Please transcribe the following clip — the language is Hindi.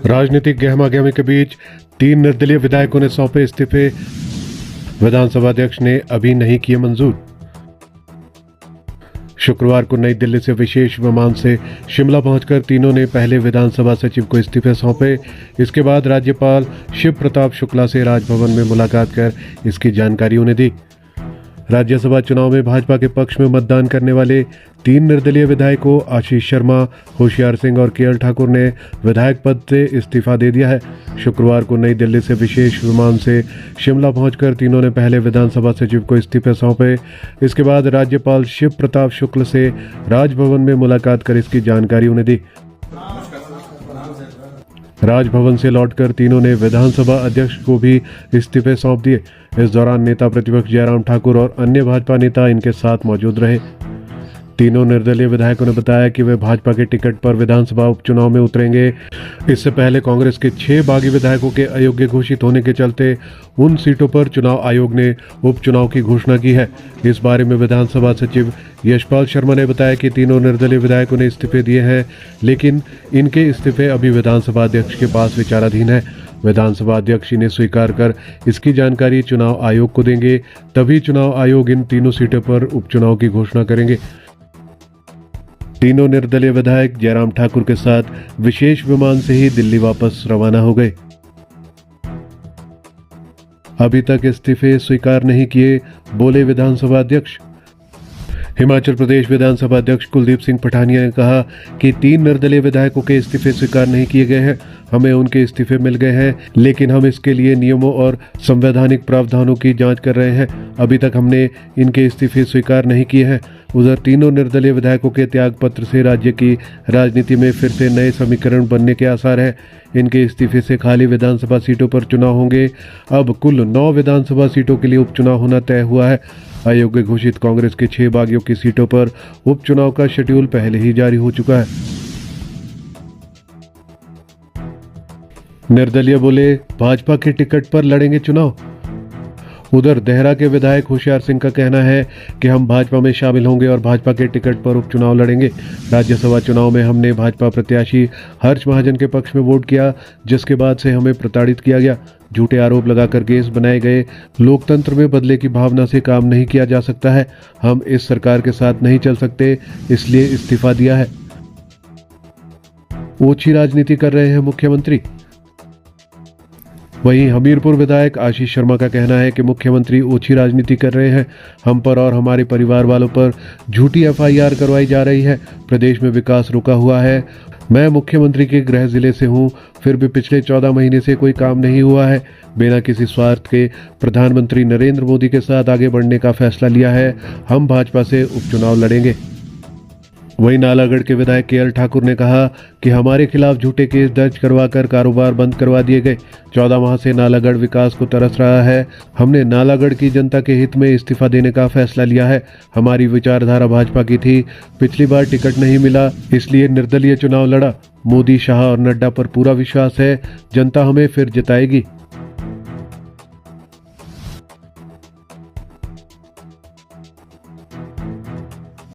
राजनीतिक गहमागहमी के बीच 3 निर्दलीय विधायकों ने सौंपे इस्तीफे, विधानसभा अध्यक्ष ने अभी नहीं किए मंजूर। शुक्रवार को नई दिल्ली से विशेष विमान से शिमला पहुंचकर तीनों ने पहले विधानसभा सचिव को इस्तीफे सौंपे। इसके बाद राज्यपाल शिव प्रताप शुक्ला से राजभवन में मुलाकात कर इसकी जानकारी उन्हें दी। राज्यसभा चुनाव में भाजपा के पक्ष में मतदान करने वाले 3 निर्दलीय विधायकों आशीष शर्मा, होशियार सिंह और केएल ठाकुर ने विधायक पद से इस्तीफा दे दिया है। शुक्रवार को नई दिल्ली से विशेष विमान से शिमला पहुंचकर तीनों ने पहले विधानसभा सचिव को इस्तीफे सौंपे। इसके बाद राज्यपाल शिव प्रताप शुक्ल से राजभवन में मुलाकात कर इसकी जानकारी उन्हें दी। राजभवन से लौटकर तीनों ने विधानसभा अध्यक्ष को भी इस्तीफे सौंप दिए। इस दौरान नेता प्रतिपक्ष जयराम ठाकुर और अन्य भाजपा नेता इनके साथ मौजूद रहे। तीनों निर्दलीय विधायकों ने बताया कि वे भाजपा के टिकट पर विधानसभा उपचुनाव में उतरेंगे। इससे पहले कांग्रेस के 6 बागी विधायकों के अयोग्य घोषित होने के चलते उन सीटों पर चुनाव आयोग ने उपचुनाव की घोषणा की है। इस बारे में विधानसभा सचिव यशपाल शर्मा ने बताया कि तीनों निर्दलीय विधायकों ने इस्तीफे दिए हैं, लेकिन इनके इस्तीफे अभी विधानसभा अध्यक्ष के पास विचाराधीन है। विधानसभा अध्यक्ष इन्हें स्वीकार कर इसकी जानकारी चुनाव आयोग को देंगे, तभी चुनाव आयोग इन तीनों सीटों पर उपचुनाव की घोषणा करेंगे। तीनों निर्दलीय विधायक जयराम ठाकुर के साथ विशेष विमान से ही दिल्ली वापस रवाना हो गए। अभी तक इस्तीफे स्वीकार नहीं किए, बोले विधानसभा अध्यक्ष। हिमाचल प्रदेश विधानसभा अध्यक्ष कुलदीप सिंह पठानिया ने कहा कि 3 निर्दलीय विधायकों के इस्तीफे स्वीकार नहीं किए गए हैं। हमें उनके इस्तीफे मिल गए हैं, लेकिन हम इसके लिए नियमों और संवैधानिक प्रावधानों की जांच कर रहे हैं। अभी तक हमने इनके इस्तीफे स्वीकार नहीं किए हैं। उधर तीनों निर्दलीय विधायकों के त्याग पत्र से राज्य की राजनीति में फिर से नए समीकरण बनने के आसार है। इनके इस्तीफे से खाली विधानसभा सीटों पर चुनाव होंगे। अब कुल 9 विधानसभा सीटों के लिए उपचुनाव होना तय हुआ है। अयोग्य घोषित कांग्रेस के 6 बागियों की सीटों पर उपचुनाव का शेड्यूल पहले ही जारी हो चुका है। निर्दलीय बोले, भाजपा के टिकट पर लड़ेंगे चुनाव। उधर देहरा के विधायक होशियार सिंह का कहना है कि हम भाजपा में शामिल होंगे और भाजपा के टिकट पर उपचुनाव लड़ेंगे। राज्यसभा चुनाव में हमने भाजपा प्रत्याशी हर्ष महाजन के पक्ष में वोट किया, जिसके बाद से हमें प्रताड़ित किया गया। झूठे आरोप लगाकर केस बनाए गए। लोकतंत्र में बदले की भावना से काम नहीं किया जा सकता है। हम इस सरकार के साथ नहीं चल सकते, इसलिए इस्तीफा दिया है। ओछी राजनीति कर रहे हैं मुख्यमंत्री। वहीं हमीरपुर विधायक आशीष शर्मा का कहना है कि मुख्यमंत्री ओछी राजनीति कर रहे हैं। हम पर और हमारे परिवार वालों पर झूठी एफआईआर करवाई जा रही है। प्रदेश में विकास रुका हुआ है। मैं मुख्यमंत्री के गृह जिले से हूं, फिर भी पिछले 14 महीने से कोई काम नहीं हुआ है। बिना किसी स्वार्थ के प्रधानमंत्री नरेंद्र मोदी के साथ आगे बढ़ने का फैसला लिया है। हम भाजपा से उपचुनाव लड़ेंगे। वहीं नालागढ़ के विधायक केएल ठाकुर ने कहा कि हमारे खिलाफ झूठे केस दर्ज करवाकर कारोबार बंद करवा दिए गए। 14 माह से नालागढ़ विकास को तरस रहा है। हमने नालागढ़ की जनता के हित में इस्तीफा देने का फैसला लिया है। हमारी विचारधारा भाजपा की थी। पिछली बार टिकट नहीं मिला, इसलिए निर्दलीय चुनाव लड़ा। मोदी, शाह और नड्डा पर पूरा विश्वास है। जनता हमें फिर जिताएगी।